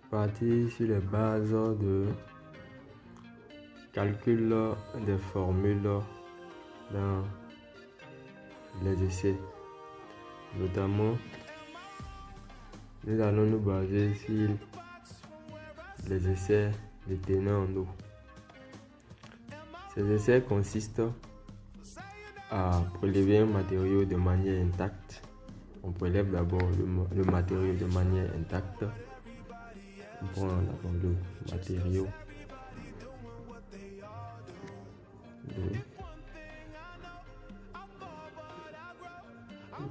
partir sur les bases de calcul des formules dans les essais. Notamment, nous allons nous baser sur les essais de teneur en eau. Ces essais consistent à prélever un matériau de manière intacte. On prélève d'abord le matériau de manière intacte. On prend d'abord le matériau de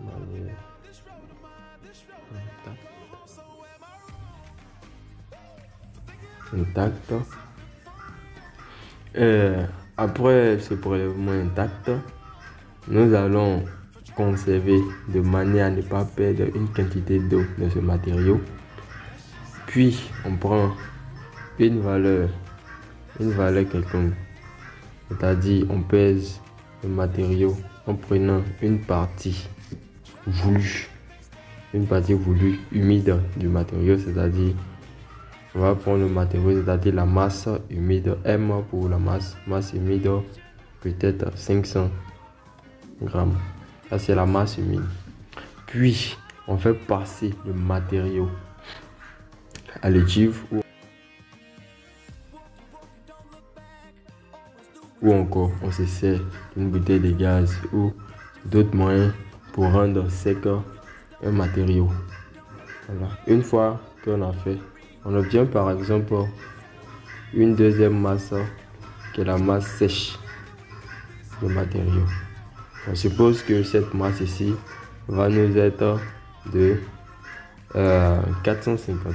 manière intacte. Après ce prélèvement intact, nous allons conserver de manière à ne pas perdre une quantité d'eau de ce matériau. Puis on prend une valeur quelconque, c'est-à-dire on pèse le matériau en prenant une partie voulue humide du matériau, c'est-à-dire on va prendre le matériau, c'est-à-dire la masse humide, M pour la masse humide, peut-être 500 grammes. Ça c'est la masse humide. Puis on fait passer le matériau à l'étive ou encore on se sert d'une bouteille de gaz ou d'autres moyens pour rendre sec un matériau. Voilà. Une fois qu'on a fait, on obtient par exemple une deuxième masse qui est la masse sèche du matériau. On suppose que cette masse ici va nous être de 450.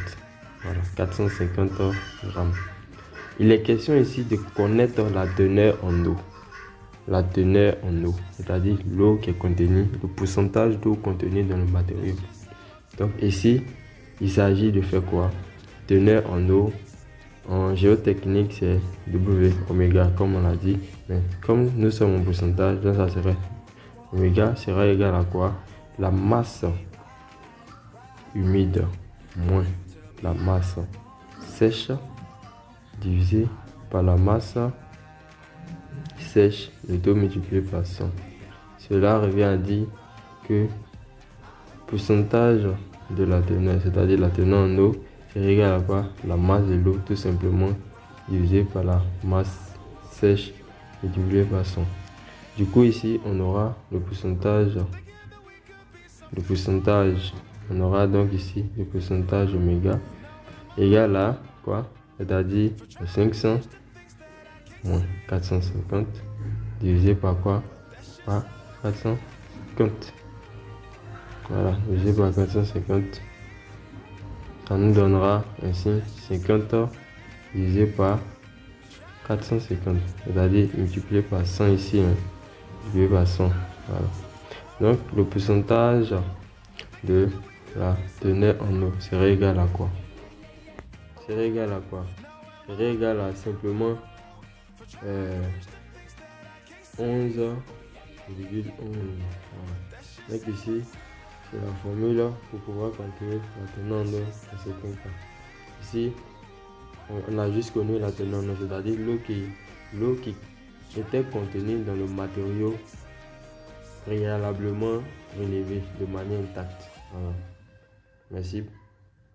Voilà, 450 grammes. Il est question ici de connaître la teneur en eau. La teneur en eau, c'est-à-dire l'eau qui est contenue, le pourcentage d'eau contenue dans le matériau. Donc ici, il s'agit de faire quoi? Teneur en eau, en géotechnique, c'est W oméga, comme on l'a dit. Mais comme nous sommes en pourcentage, donc ça serait oméga sera égal à quoi? La masse humide moins la masse sèche divisé par la masse sèche, le tout multiplié par 100. Cela revient à dire que pourcentage de la teneur, c'est-à-dire la teneur en eau, c'est égal à quoi? La masse de l'eau tout simplement divisé par la masse sèche multiplié par 100. Du coup ici on aura le pourcentage, on aura donc ici le pourcentage oméga égal à quoi? C'est-à-dire 500 moins 450 divisé par quoi? Par 450. Voilà, divisé par 450. Ça nous donnera ainsi 50 divisé par 450. C'est-à-dire multiplié par 100 ici. Multiplié par 100. Voilà. Donc le pourcentage de la teneur en eau serait égal à quoi? Serait égal à quoi? Serait égal à simplement 11,11. Voilà. Donc ici, c'est la formule pour pouvoir calculer la teneur en eau dans ce cas. Ici, on a juste connu la teneur en eau, c'est-à-dire l'eau qui était contenue dans le matériau préalablement prélevé de manière intacte. Voilà. Merci.